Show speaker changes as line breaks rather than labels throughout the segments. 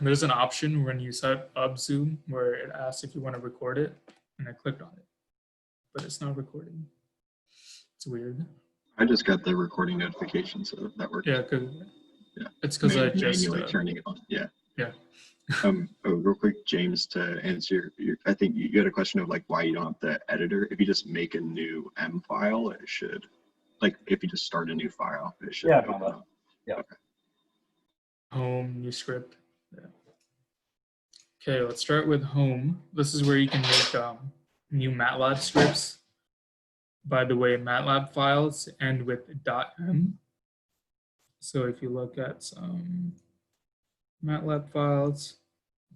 There's an option when you set up Zoom where it asks if you want to record it, and I clicked on it, but it's not recording. It's weird.
I just got the recording notification, so that worked.
Yeah, it's because I just
manually turning it on. Yeah.
Yeah.
Real quick, James, to answer your, I think you had a question of like why you don't have the editor. If you just make a new M file, it should, like if you just start a new file, it should open up.
Yeah.
Okay.
Home, new script. Yeah. Okay, let's start with home. This is where you can make new MATLAB scripts. By the way, MATLAB files end with .m. So if you look at some MATLAB files,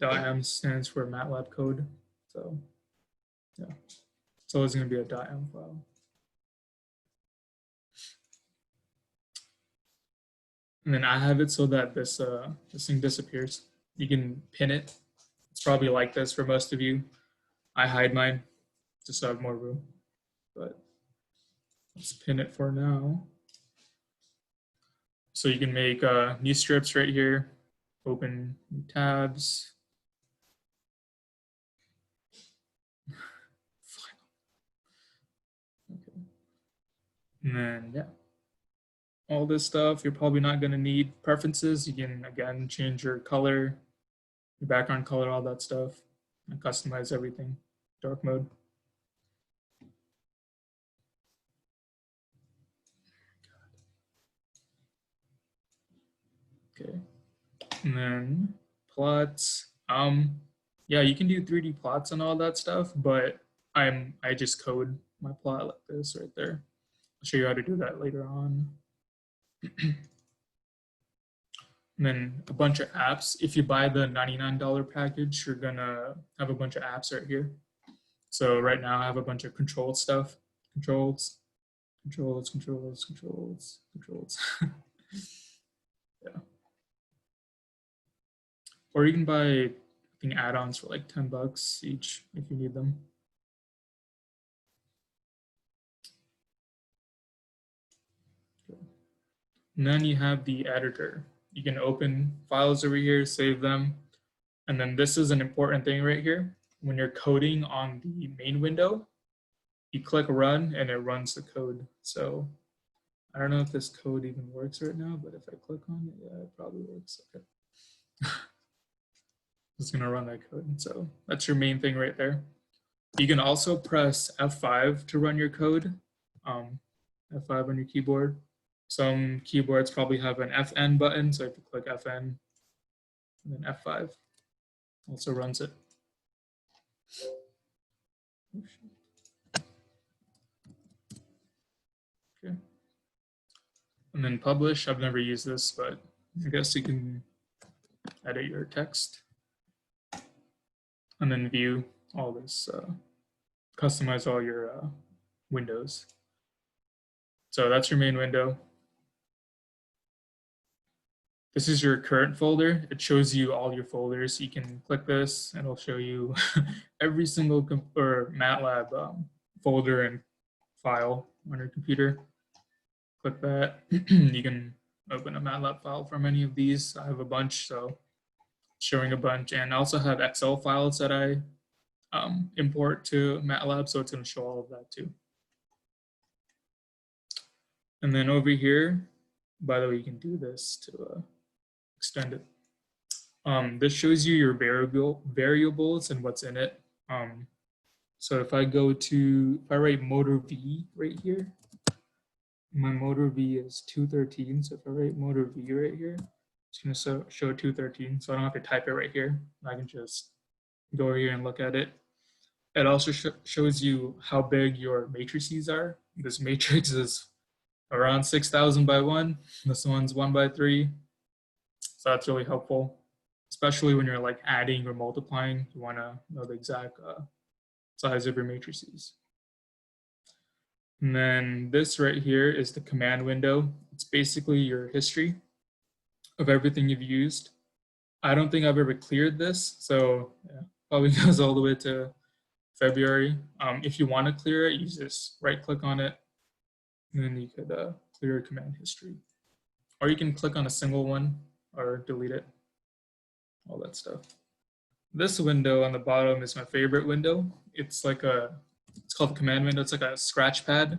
.m stands for MATLAB code. So yeah, it's always going to be a .m file. And then I have it so that this thing disappears. You can pin it. It's probably like this for most of you. I hide mine just so I have more room, but let's pin it for now. So you can make new strips right here, open new tabs. Okay. And then, yeah, all this stuff, you're probably not going to need preferences. You can, again, change your color, your background color, all that stuff, and customize everything, dark mode. Okay, and then plots. Yeah, you can do 3D plots and all that stuff, but I just code my plot like this right there. I'll show you how to do that later on. And then a bunch of apps. If you buy the $99 package, you're gonna have a bunch of apps right here. So right now I have a bunch of control stuff. Controls. Yeah. Or you can buy, I think, add-ons for like 10 bucks each if you need them. And then you have the editor. You can open files over here, save them. And then this is an important thing right here. When you're coding on the main window, you click run and it runs the code. So I don't know if this code even works right now, but if I click on it, yeah, it probably works. Okay. It's gonna run that code. So that's your main thing right there. You can also press F5 to run your code. F5 on your keyboard. Some keyboards probably have an FN button, so if you click FN and then F5, also runs it. Okay. And then publish, I've never used this, but I guess you can edit your text. And then view all this, customize all your windows. So that's your main window. This is your current folder. It shows you all your folders. You can click this and it'll show you every single MATLAB folder and file on your computer. Click that. You can open a MATLAB file from any of these. I have a bunch, so showing a bunch. And I also have Excel files that I import to MATLAB, so it's going to show all of that too. And then over here, by the way, you can do this to extend it. This shows you your variables and what's in it. So if I write motor V right here, my motor V is 213. So if I write motor V right here, it's going to show 213. So I don't have to type it right here. I can just go over here and look at it. It also shows you how big your matrices are. This matrix is around 6,000 by 1. This one's 1 by 3. So that's really helpful, especially when you're like adding or multiplying. You want to know the exact size of your matrices. And then this right here is the command window. It's basically your history of everything you've used. I don't think I've ever cleared this, so yeah, probably goes all the way to February. If you want to clear it, you just right-click on it, and then you could clear command history. or you can click on a single one or delete it, all that stuff. This window on the bottom is my favorite window. It's like it's called the command window. It's like a scratch pad,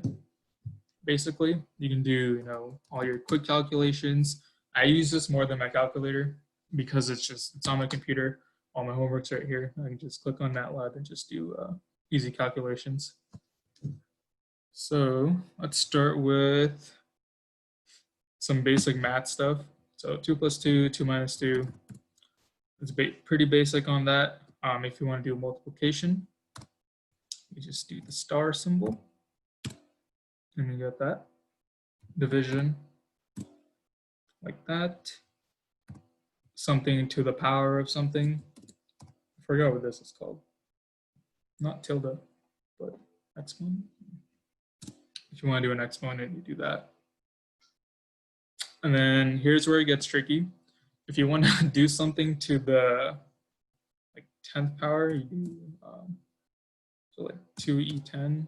basically. You can do, all your quick calculations. I use this more than my calculator because it's on my computer. All my homework's right here. I can just click on MATLAB and just do easy calculations. So let's start with some basic math stuff. So 2 plus 2, 2 minus 2. It's pretty basic on that. If you want to do multiplication, you just do the star symbol. And you got that. Division, like that. Something to the power of something. I forgot what this is called. Not tilde, but exponent. If you want to do an exponent, you do that. And then here's where it gets tricky. If you want to do something to the 10th power, you do so like 2e10.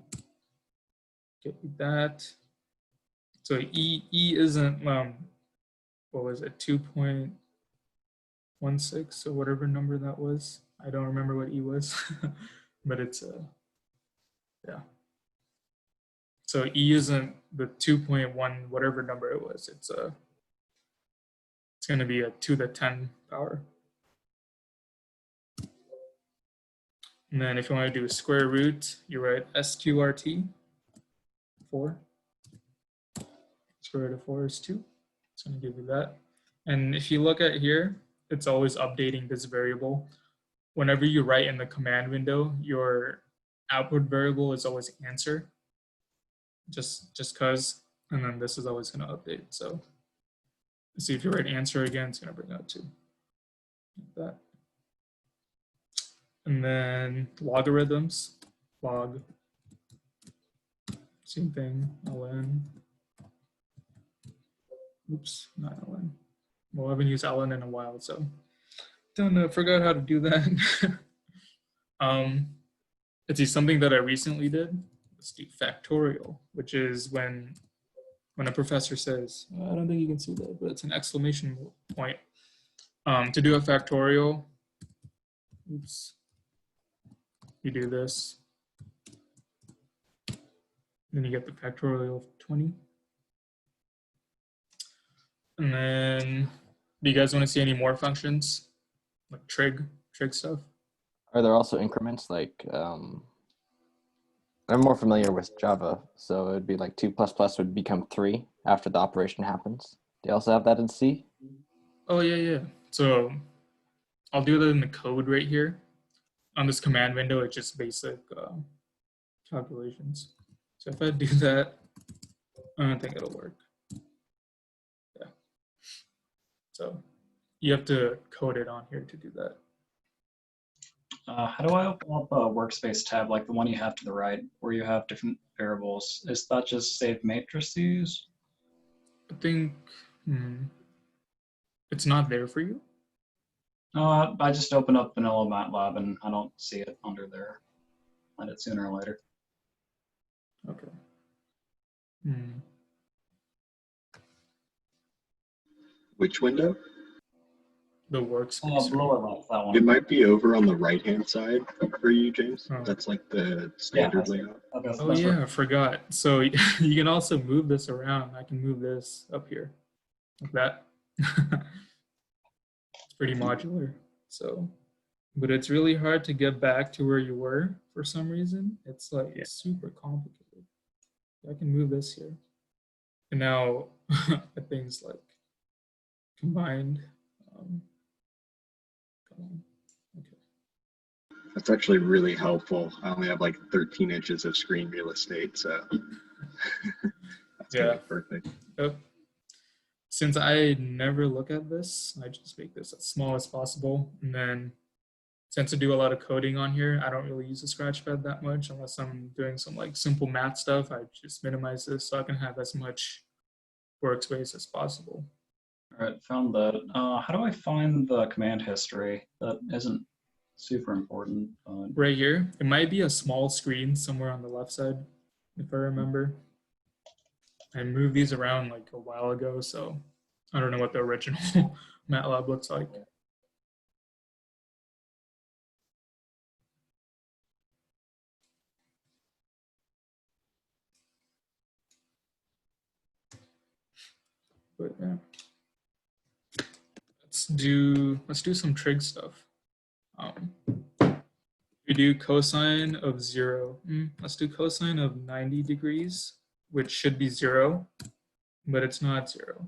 Get that. So e isn't what was it, 2.16 or whatever number that was. I don't remember what e was, but it's yeah. So e isn't the 2.1 whatever number it was. It's going to be a to the 10 power. And then if you want to do a square root, you write sqrt, 4. Square root of 4 is 2. It's going to give you that. And if you look at here, it's always updating this variable. Whenever you write in the command window, your output variable is always answer, just because, and then this is always going to update. So see if you write answer again, it's going to bring out 2. Like that. And then logarithms, log, same thing, ln. Oops, not ln. Well, I haven't used ln in a while, so don't know, forgot how to do that. Let's see, something that I recently did. Let's do factorial, which is when a professor says, I don't think you can see that, but it's an exclamation point. To do a factorial, oops, you do this. Then you get the factorial of 20. And then, do you guys want to see any more functions? Like trig stuff?
Are there also increments? Like, I'm more familiar with Java, so it would be like 2 plus plus would become 3 after the operation happens. Do you also have that in C?
Oh, yeah. So I'll do that in the code right here. On this command window, it's just basic calculations. So if I do that, I don't think it'll work. Yeah. So you have to code it on here to do that.
How do I open up a workspace tab like the one you have to the right, where you have different variables? Is that just save matrices?
I think it's not there for you.
I just open up vanilla MATLAB and I don't see it under there. Find it sooner or later.
Okay.
Which window?
The workspace.
Lower left, that one.
It might be over on the right-hand side for you, James.
Oh.
That's like the standard layout.
Oh yeah, I forgot. So you can also move this around. I can move this up here, like that. It's pretty modular. So, but it's really hard to get back to where you were for some reason. It's like super complicated. I can move this here, and now things like combined. Okay.
That's actually really helpful. I only have like 13 inches of screen real estate, so that's perfect.
Yep. Since I never look at this, I just make this as small as possible. And then since I do a lot of coding on here, I don't really use the scratchpad that much unless I'm doing some like simple math stuff. I just minimize this so I can have as much workspace as possible.
All right, found that. How do I find the command history? That isn't super important.
Right here, it might be a small screen somewhere on the left side, if I remember. I moved these around like a while ago, so I don't know what the original MATLAB looks like. But yeah. Let's do some trig stuff. We do cosine of 0. Let's do cosine of 90 degrees, which should be 0, but it's not 0.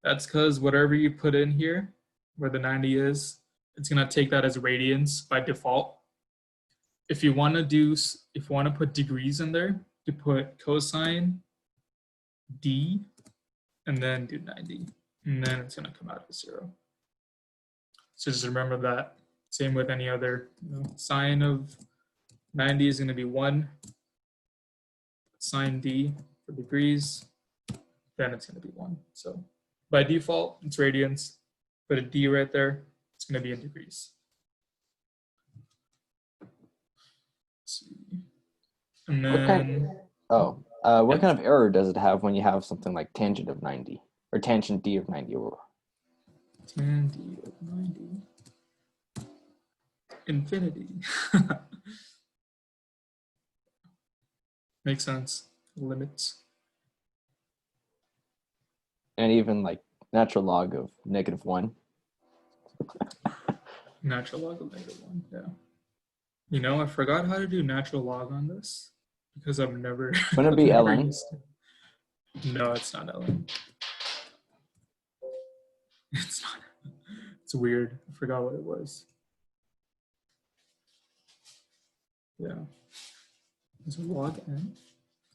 That's because whatever you put in here, where the 90 is, it's going to take that as radians by default. If you want to put degrees in there, you put cosine d and then do 90, and then it's going to come out as 0. So just remember that. Same with any other, sine of 90 is going to be 1. Sine d for degrees, then it's going to be 1. So by default, it's radians. Put a d right there. It's going to be in degrees. Let's see. And then,
what kind of error does it have when you have something like tangent of 90 or tangent d of 90?
tan d of 90. Infinity. Makes sense. Limits.
And even like natural log of -1.
Natural log of -1, yeah. I forgot how to do natural log on this because I've never.
Wouldn't it be ln?
No, it's not ln. It's not. It's weird. I forgot what it was. Yeah. Is it log n?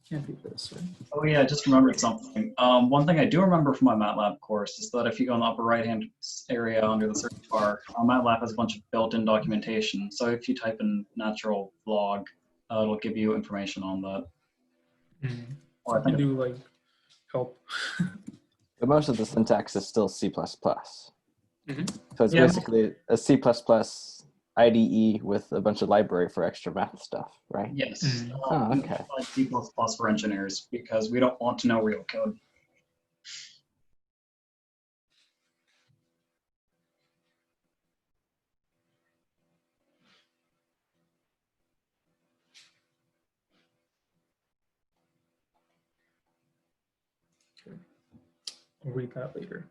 Can't be this, right?
Oh yeah, I just remembered something. One thing I do remember from my MATLAB course is that if you go in the upper right-hand area under the search bar, MATLAB has a bunch of built-in documentation. So if you type in natural log, it'll give you information on that.
Or I can do like help.
But most of the syntax is still C++.
Mm-hmm.
So it's basically a C++ IDE with a bunch of library for extra math stuff, right?
Yes.
Okay.
Like C++ for engineers because we don't want to know real code.
Okay. I'll read that later.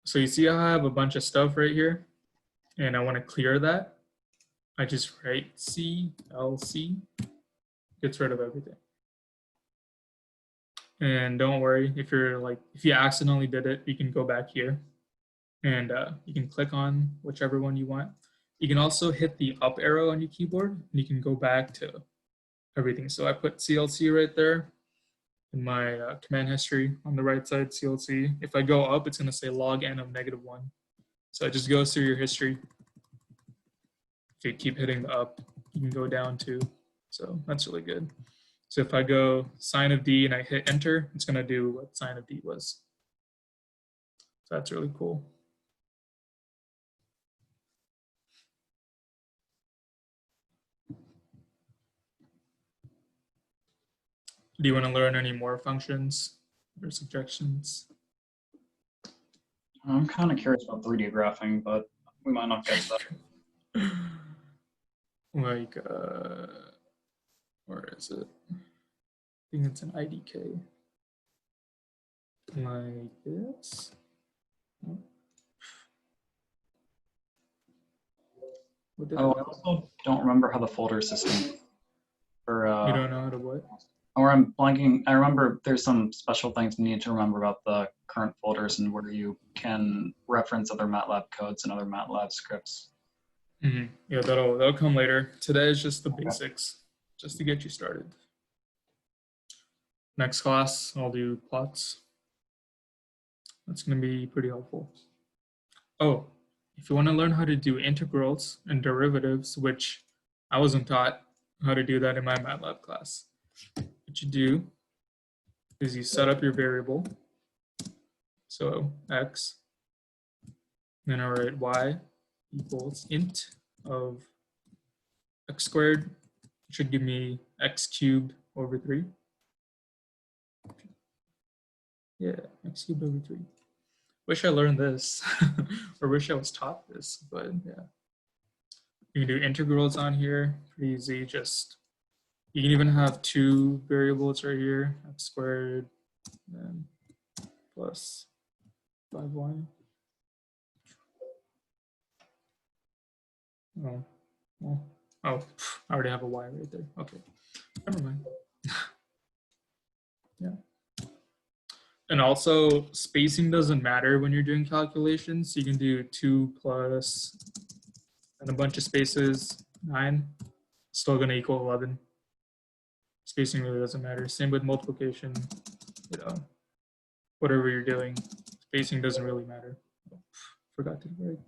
So you see how I have a bunch of stuff right here, and I want to clear that. I just write CLC, gets rid of everything. And don't worry, if you accidentally did it, you can go back here and you can click on whichever one you want. You can also hit the up arrow on your keyboard and you can go back to everything. So I put CLC right there in my command history on the right side, CLC. If I go up, it's going to say log n of -1. So it just goes through your history. If you keep hitting the up, you can go down too. So that's really good. So if I go sine of d and I hit enter, it's going to do what sine of d was. So that's really cool. Do you want to learn any more functions or suggestions?
I'm kind of curious about 3D graphing, but we might not get to that.
Like, where is it? I think it's an IDK. Like this.
I also don't remember how the folder system for
you don't know how to what?
Or I'm blanking. I remember there's some special things you need to remember about the current folders and where you can reference other MATLAB codes and other MATLAB scripts.
Mm-hmm. Yeah, that'll come later. Today is just the basics, just to get you started. Next class, I'll do plots. That's going to be pretty helpful. Oh, if you want to learn how to do integrals and derivatives, which I wasn't taught how to do that in my MATLAB class, what you do is you set up your variable. So x, then I write y equals int of x squared, which should give me x cubed over 3. Yeah, x cubed over 3. Wish I learned this, or wish I was taught this, but yeah. You can do integrals on here, pretty easy. Just, you can even have two variables right here, x squared, and plus 5y. Oh, well, oh, I already have a y right there. Okay, never mind. Yeah. And also, spacing doesn't matter when you're doing calculations. You can do 2 plus and a bunch of spaces, 9, still going to equal 11. Spacing really doesn't matter. Same with multiplication, you know, whatever you're doing, spacing doesn't really matter. Oh, forgot to write.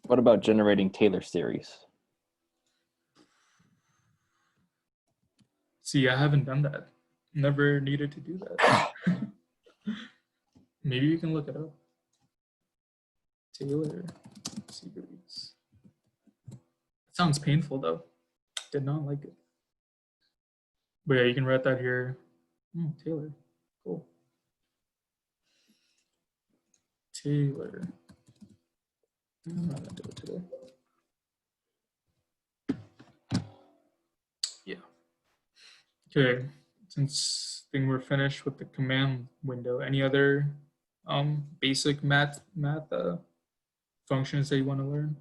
What about generating Taylor series?
See, I haven't done that. Never needed to do that. Maybe you can look it up. Taylor series. It sounds painful though. Did not like it. But yeah, you can write that here. Taylor. Cool. Taylor. I'm not gonna do it today. Yeah. Okay. Since I think we're finished with the command window, any other basic math functions that you want to learn?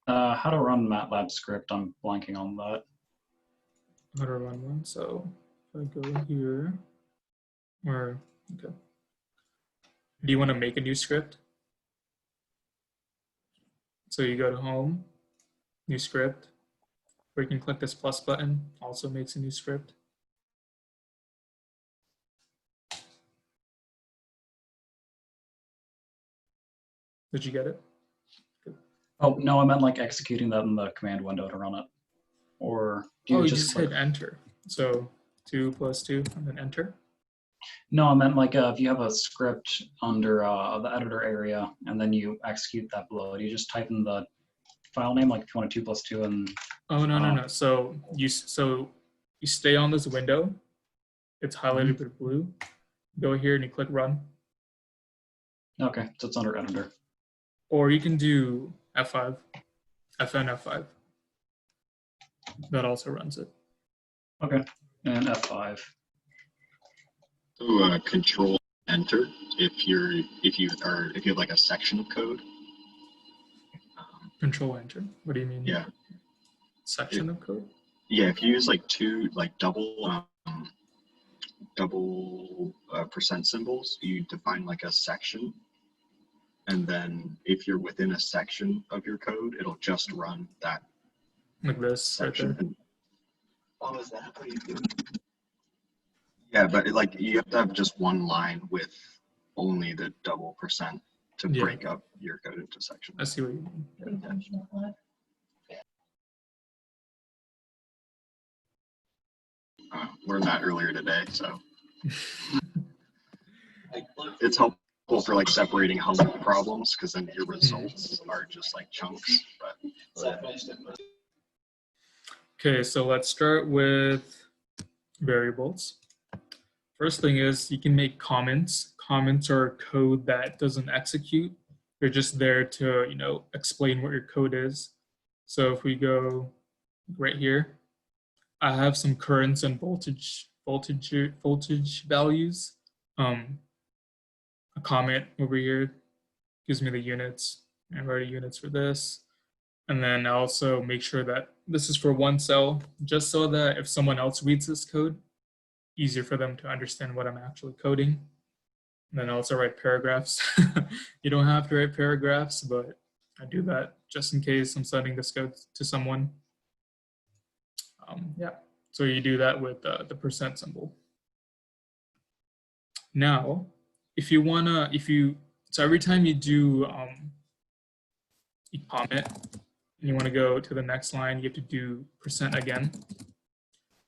How to run MATLAB script, I'm blanking on that.
How to run one. So if I go here, or okay. Do you want to make a new script? So you go to home, new script, or you can click this plus button, also makes a new script. Did you get it? Good.
Oh, no, I meant like executing that in the command window to run it. Or do you
You
just
just
click?
hit enter. So 2 plus 2 and then enter.
No, I meant like if you have a script under the editor area and then you execute that below it, you just type in the file name, like if you want a 2 plus 2 and
Oh, no. So you stay on this window. It's highlighted with blue. Go here and you click run.
okay, so it's under editor.
Or you can do F5, FN F5. That also runs it.
Okay, and F5.
So control enter if you have like a section of code.
Control enter. What do you mean?
Yeah.
Section of code?
Yeah, if you use like double percent symbols, you define like a section. And then if you're within a section of your code, it'll just run that
Like this
section.
right there.
Oh, is that how you do it? Yeah, but like you have to have just one line with only the double percent to break up your code into sections.
I see what you mean. Yeah.
Learned that earlier today, so it's helpful for like separating Hadoop problems because then your results are just like chunks. But
Okay, so let's start with variables. First thing is you can make comments. Comments are code that doesn't execute. They're just there to, explain what your code is. So if we go right here, I have some currents and voltage values. A comment over here gives me the units, and I write units for this. And then I also make sure that this is for one cell, just so that if someone else reads this code, easier for them to understand what I'm actually coding. And then I also write paragraphs. You don't have to write paragraphs, but I do that just in case I'm sending this code to someone. Yeah, so you do that with the percent symbol. Now, so every time you do a comment, and you want to go to the next line, you have to do percent again.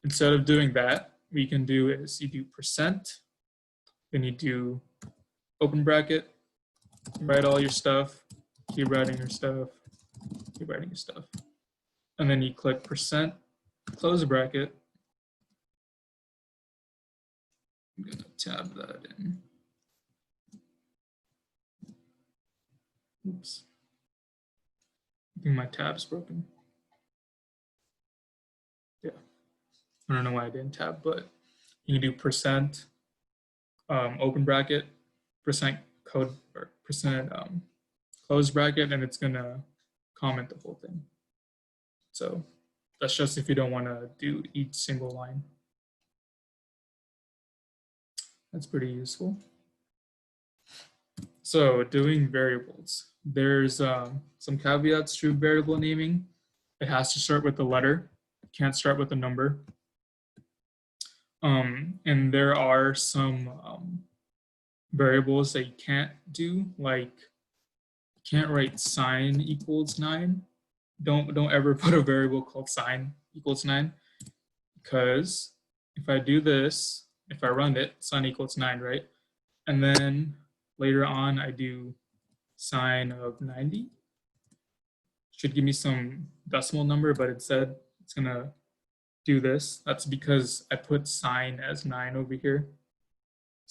Instead of doing that, what you can do is you do percent, then you do open bracket, write all your stuff, keep writing your stuff, keep writing your stuff. And then you click percent, close bracket. I'm gonna tab that in. Oops. I think my tab's broken. Yeah. I don't know why I didn't tab, but you can do percent open bracket, percent code, or percent close bracket, and it's gonna comment the whole thing. So that's just if you don't want to do each single line. That's pretty useful. So doing variables, there's some caveats to variable naming. It has to start with a letter. It can't start with a number. And there are some variables that you can't do, like you can't write sign equals 9. Don't ever put a variable called sign equals 9, because if I do this, if I run it, sign equals 9, right? And then later on I do sine of 90. Should give me some decimal number, but instead it's gonna do this. That's because I put sine as 9 over here.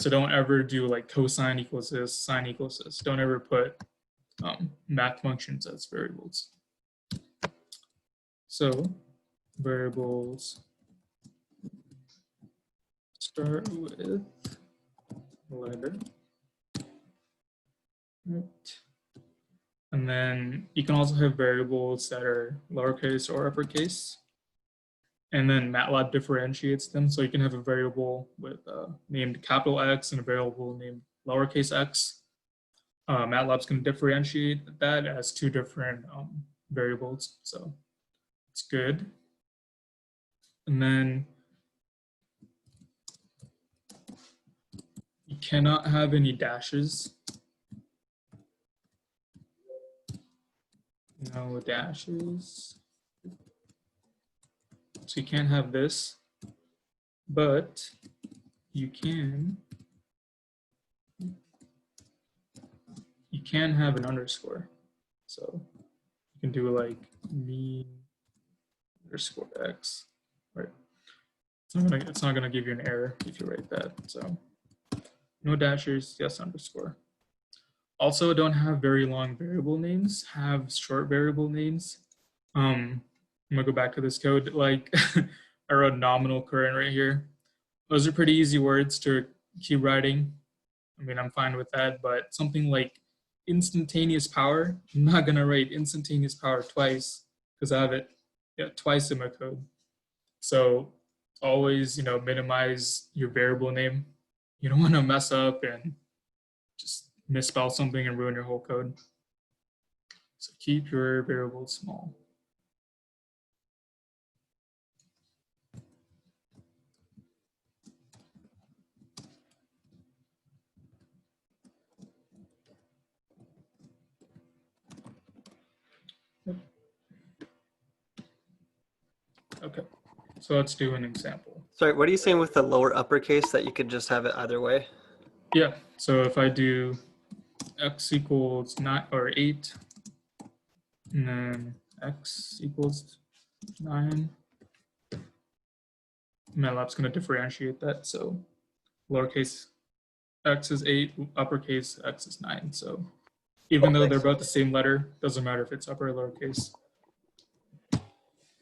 So don't ever do like cosine equals this, sine equals this. Don't ever put math functions as variables. So variables start with letter. Right. And then you can also have variables that are lowercase or uppercase. And then MATLAB differentiates them. So you can have a variable with named capital X and a variable named lowercase x. MATLAB's going to differentiate that as two different variables. So it's good. And then you cannot have any dashes. No dashes. So you can't have this, but you can have an underscore. So you can do like mean underscore x, right? It's not gonna give you an error if you write that. So no dashes, yes underscore. Also, don't have very long variable names. Have short variable names. I'm gonna go back to this code. Like I wrote nominal current right here. Those are pretty easy words to keep writing. I mean, I'm fine with that, but something like instantaneous power, I'm not gonna write instantaneous power twice because I have it twice in my code. So always, minimize your variable name. You don't want to mess up and just misspell something and ruin your whole code. So keep your variables small. Okay, so let's do an example.
Sorry, what are you saying with the lower uppercase that you could just have it either way?
Yeah, so if I do x equals 9 or 8, and then x equals 9, MATLAB's going to differentiate that. So lowercase x is 8, uppercase x is 9. So even though they're both the same letter, doesn't matter if it's upper or lowercase.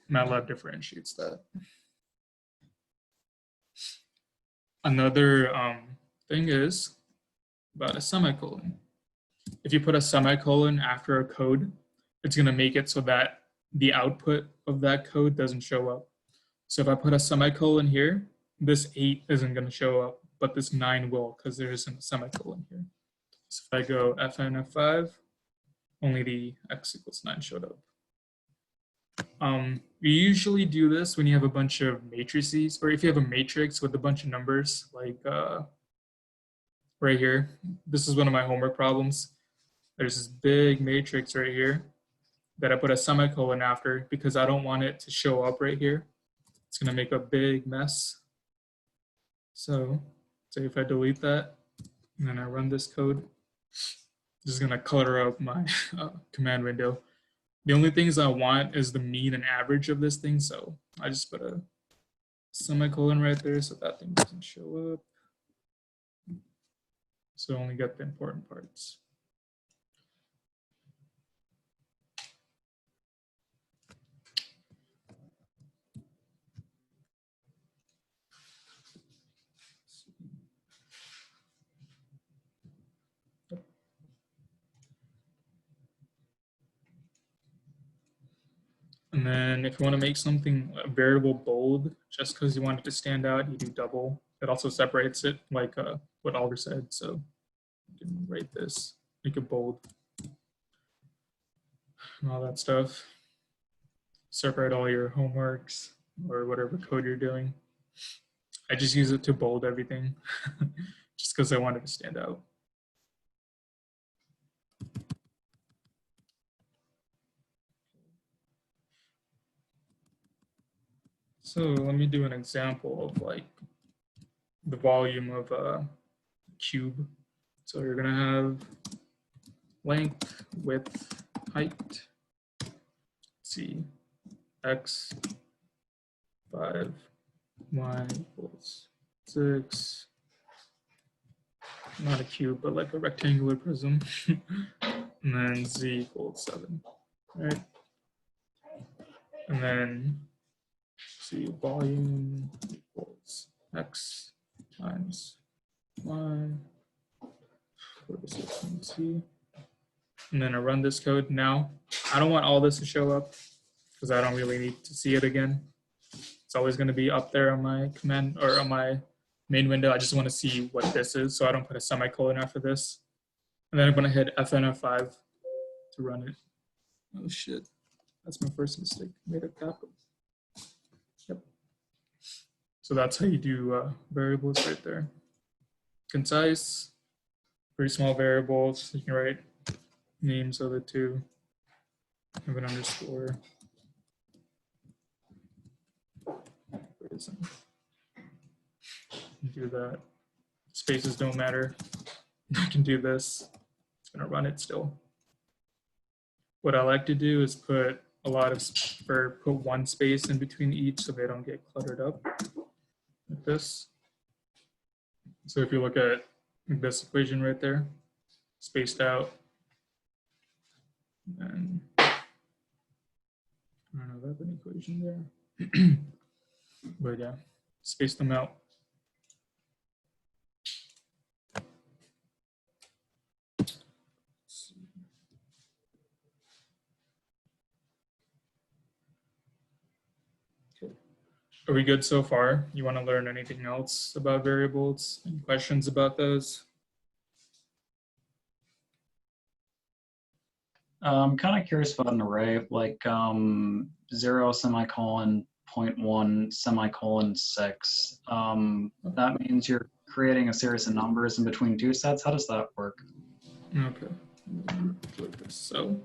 MATLAB differentiates that. Another thing is about a semicolon. If you put a semicolon after a code, it's going to make it so that the output of that code doesn't show up. So if I put a semicolon here, this 8 isn't going to show up, but this 9 will because there isn't a semicolon here. So if I go Fn F5, only the x equals 9 showed up. We usually do this when you have a bunch of matrices, or if you have a matrix with a bunch of numbers, like right here. This is one of my homework problems. There's this big matrix right here that I put a semicolon after because I don't want it to show up right here. It's going to make a big mess. So say if I delete that and then I run this code, this is going to clutter up my command window. The only things I want is the mean and average of this thing. So I just put a semicolon right there so that thing doesn't show up. So I only get the important parts. And then if you want to make something a variable bold, just because you want it to stand out, you do double. It also separates it, like what Oliver said. So you can write this, make it bold, and all that stuff. Separate all your homeworks or whatever code you're doing. I just use it to bold everything, just because I want it to stand out. So let me do an example of like the volume of a cube. So you're gonna have length, width, height. Let's see, x, 5, y equals 6. Not a cube, but like a rectangular prism. And then z equals 7, right? And then see, volume equals x times y. See. And then I run this code. Now, I don't want all this to show up because I don't really need to see it again. It's always going to be up there on my command or on my main window. I just want to see what this is, so I don't put a semicolon after this. And then I'm going to hit FN5 to run it. Oh shit, that's my first mistake. Made a capital. Yep. So that's how you do variables right there. Concise, pretty small variables. You can write names of the two. Have an underscore. Do that. Spaces don't matter. I can do this. It's gonna run it still. What I like to do is put a lot of, or put one space in between each so they don't get cluttered up like this. So if you look at this equation right there, spaced out, and I don't know if I have an equation there, but yeah, space them out. Are we good so far? You want to learn anything else about variables? Any questions about those?
I'm kind of curious about an array, like 0 semicolon 0.1 semicolon 6. That means you're creating a series of numbers in between two sets. How does that work?
Okay. So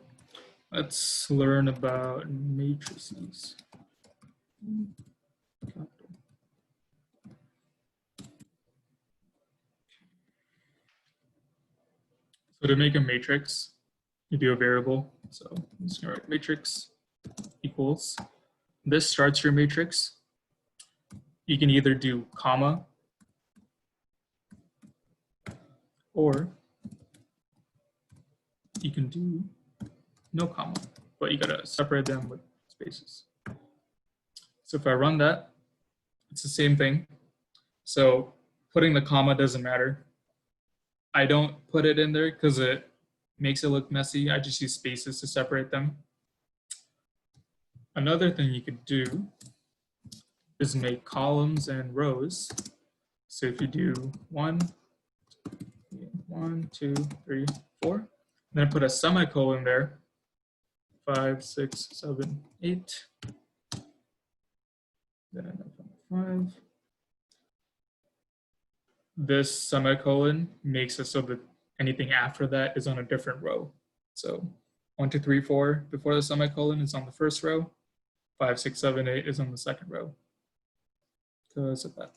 let's learn about matrices. So to make a matrix, you do a variable. So I'm just gonna write matrix equals. This starts your matrix. You can either do comma or you can do no comma, but you gotta separate them with spaces. So if I run that, it's the same thing. So putting the comma doesn't matter. I don't put it in there because it makes it look messy. I just use spaces to separate them. Another thing you could do is make columns and rows. So if you do 1, 2, 3, 4, then put a semicolon there, 5, 6, 7, 8. Then 5. This semicolon makes it so that anything after that is on a different row. So 1, 2, 3, 4 before the semicolon is on the first row. 5, 6, 7, 8 is on the second row. Because of that.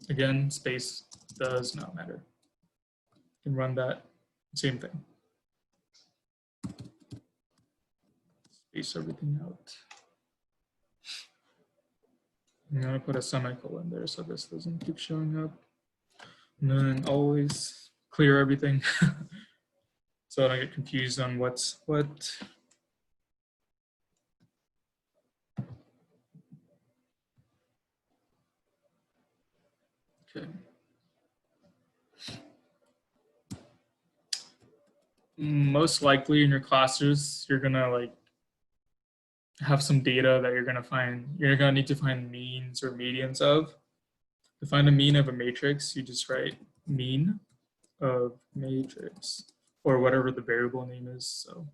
Again, space does not matter. You can run that, same thing. Space everything out. I'm gonna put a semicolon there so this doesn't keep showing up. And then always clear everything so I don't get confused on what's what. Okay. Most likely in your classes, you're gonna like have some data that you're gonna need to find means or medians of. To find a mean of a matrix, you just write mean of matrix or whatever the variable name is. So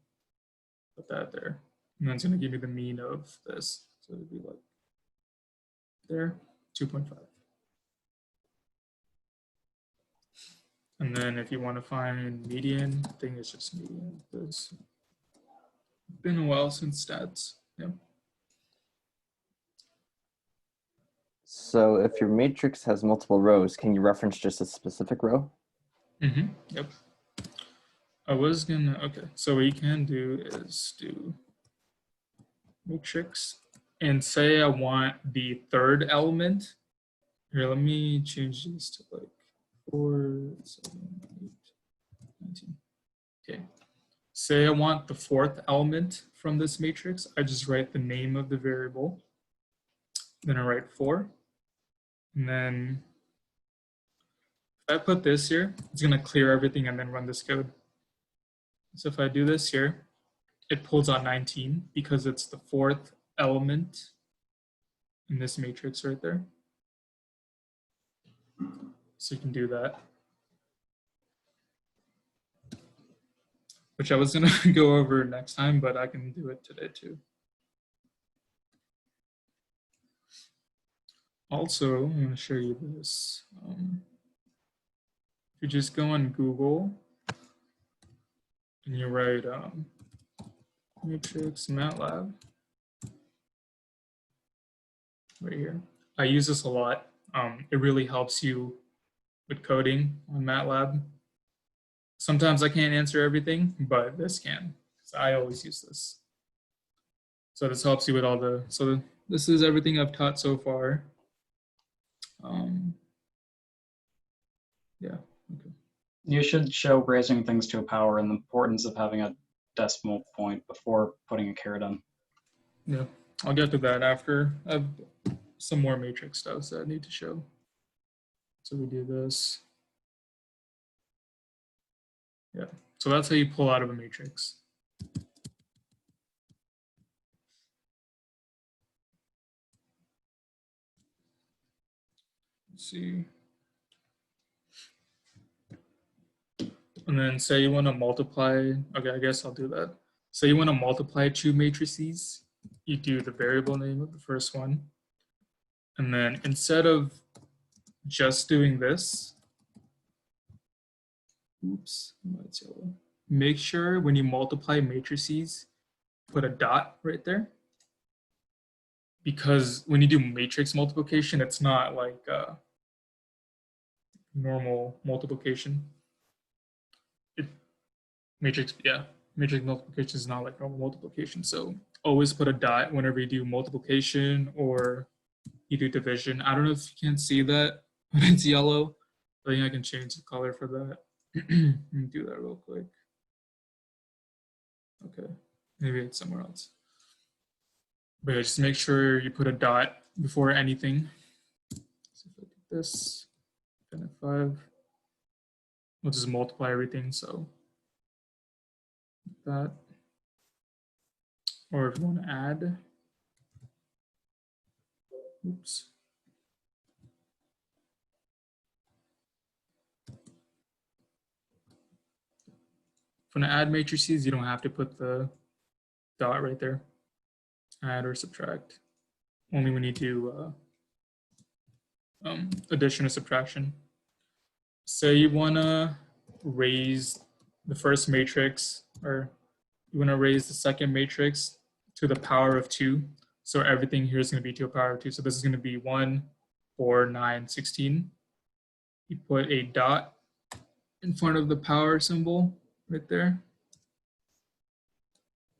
put that there. And then it's gonna give me the mean of this. So it'd be like there, 2.5. And then if you want to find median, I think it's just median. It's been a while since stats. Yeah.
So if your matrix has multiple rows, can you reference just a specific row?
Yep. I was gonna, okay. So what you can do is do matrix and say I want the third element. Here, let me change this to like 4, 7, 8, 19. Okay. Say I want the fourth element from this matrix. I just write the name of the variable. Then I write 4. And then if I put this here, it's going to clear everything and then run this code. So if I do this here, it pulls out 19 because it's the fourth element in this matrix right there. So you can do that. Which I was going to go over next time, but I can do it today too. Also, I'm going to show you this. If you just go on Google and you write matrix MATLAB right here. I use this a lot. It really helps you with coding on MATLAB. Sometimes I can't answer everything, but this can. So I always use this. So this helps you with all the, so this is everything I've taught so far. Yeah, okay.
You should show raising things to a power and the importance of having a decimal point before putting a caret in.
Yeah, I'll get to that after. I have some more matrix stuff that I need to show. So we do this. Yeah, so that's how you pull out of a matrix. Let's see. And then say you want to multiply, okay, I guess I'll do that. Say you want to multiply 2 matrices, you do the variable name of the first one. And then instead of just doing this, oops, that's yellow. Make sure when you multiply matrices, put a dot right there. Because when you do matrix multiplication, it's not like normal multiplication. Matrix multiplication is not like normal multiplication. So always put a dot whenever you do multiplication or you do division. I don't know if you can see that when it's yellow. I think I can change the color for that. Let me do that real quick. Okay, maybe it's somewhere else. But yeah, just make sure you put a dot before anything. So if I do this, then at 5, we'll just multiply everything. So that, or if you want to add, oops. If you want to add matrices, you don't have to put the dot right there. Add or subtract. Only when you do addition or subtraction. Say you want to raise the first matrix, or you want to raise the second matrix to the power of 2. So everything here is going to be to a power of 2. So this is going to be 1, 4, 9, 16. You put a dot in front of the power symbol right there.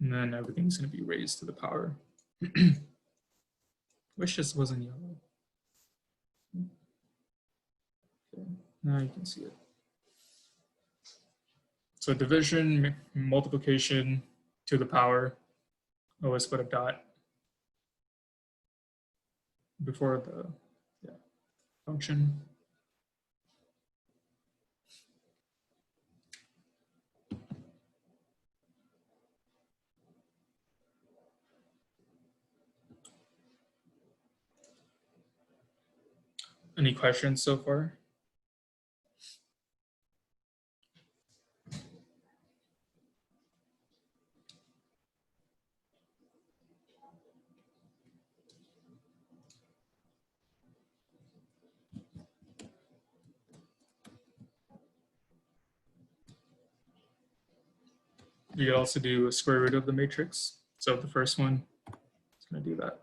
And then everything's going to be raised to the power. Wish this wasn't yellow. Okay, now you can see it. So division, multiplication to the power, always put a dot before the function. Any questions so far? You could also do a square root of the matrix. So the first one, it's going to do that.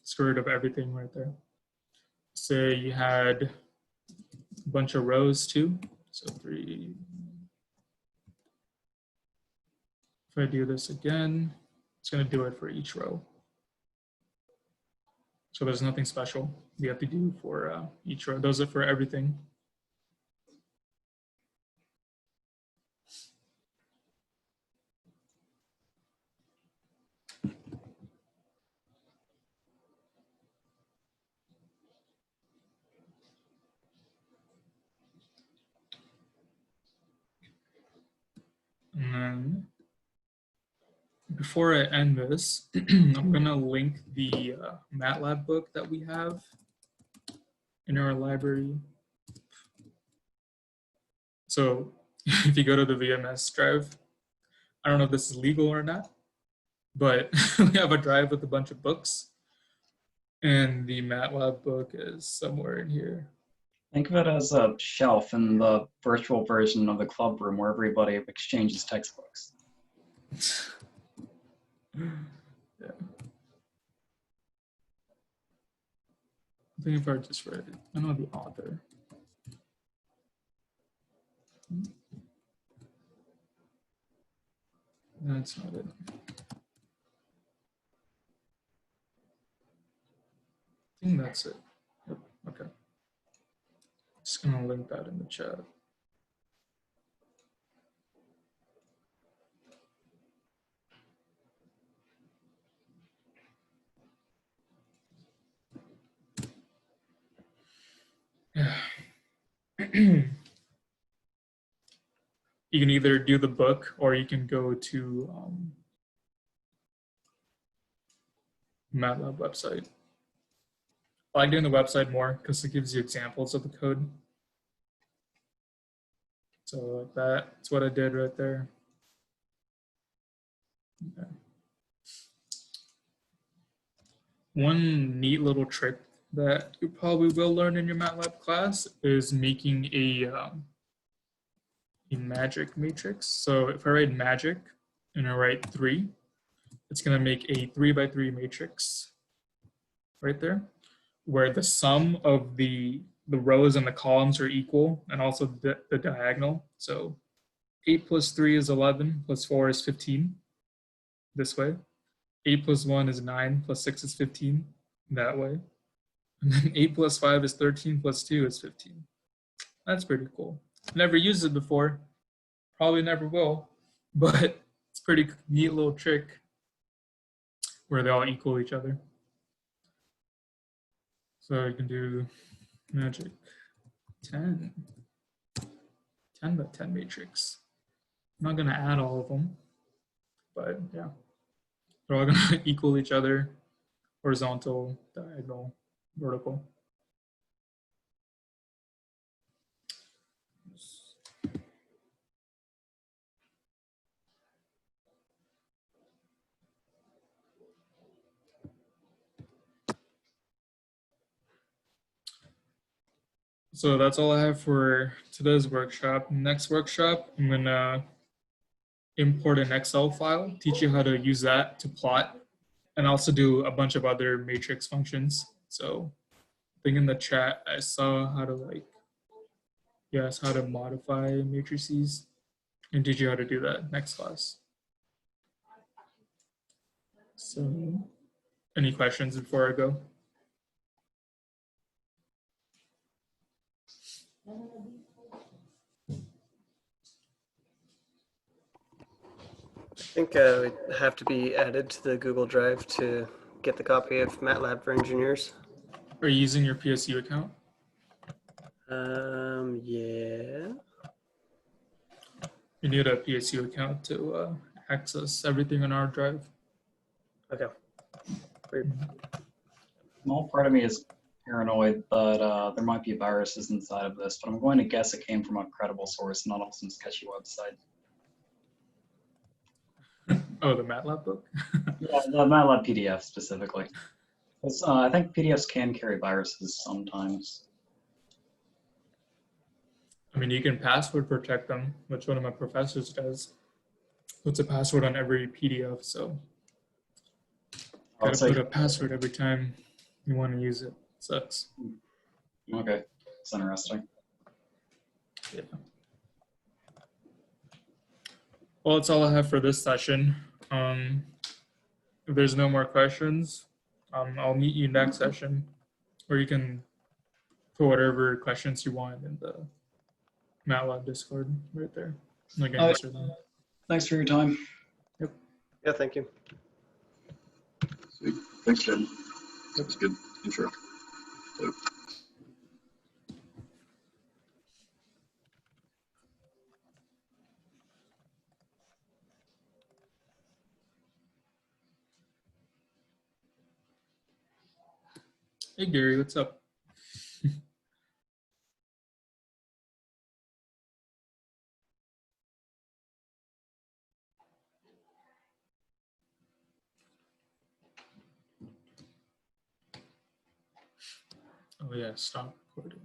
Square root of everything right there. Say you had a bunch of rows too. So 3. If I do this again, it's going to do it for each row. So there's nothing special you have to do for each row. Those are for everything. And then before I end this, I'm going to link the MATLAB book that we have in our library. So if you go to the VMS drive, I don't know if this is legal or not, but we have a drive with a bunch of books, and the MATLAB book is somewhere in here.
Think of it as a shelf in the virtual version of the club room where everybody exchanges textbooks.
Yeah. I think if I just read it, I know the author. That's not it. I think that's it. Yep. Okay. Just gonna link that in the chat. Yeah. You can either do the book or you can go to MATLAB website. I like doing the website more because it gives you examples of the code. So like that's what I did right there. Okay. One neat little trick that you probably will learn in your MATLAB class is making a magic matrix. So if I write magic and I write 3, it's going to make a 3 by 3 matrix right there, where the sum of the rows and the columns are equal, and also the diagonal. So 8 plus 3 is 11, plus 4 is 15, this way. 8 plus 1 is 9, plus 6 is 15, that way. And then 8 plus 5 is 13, plus 2 is 15. That's pretty cool. Never used it before, probably never will, but it's a pretty neat little trick where they all equal each other. So you can do magic 10 by 10 matrix. I'm not gonna add all of them, but yeah, they're all gonna equal each other, horizontal, diagonal, vertical. So that's all I have for today's workshop. Next workshop, I'm gonna import an Excel file, teach you how to use that to plot, and also do a bunch of other matrix functions. So I think in the chat, I saw how to how to modify matrices, and teach you how to do that next class. So any questions before I go?
I think it would have to be added to the Google Drive to get the copy of MATLAB for Engineers.
Are you using your PSU account?
Yeah.
You need a PSU account to access everything on our drive.
Okay. Great.
Small part of me is paranoid that there might be viruses inside of this, but I'm going to guess it came from a credible source, not off some sketchy website.
Oh, the MATLAB book?
Yeah, the MATLAB PDF specifically. I think PDFs can carry viruses sometimes.
I mean, you can password protect them, which one of my professors does. Puts a password on every PDF, so gotta
So
put a password every time you want to use it. Sucks.
okay, it's interesting.
Yeah. Well, that's all I have for this session. If there's no more questions, I'll meet you next session, or you can put whatever questions you want in the MATLAB Discord right there. I can answer them.
Thanks for your time.
Yeah, thank you.
Sweet. Thanks, Jen. That's a good intro. So,
Hey Gary, what's up? Oh yeah, stop recording.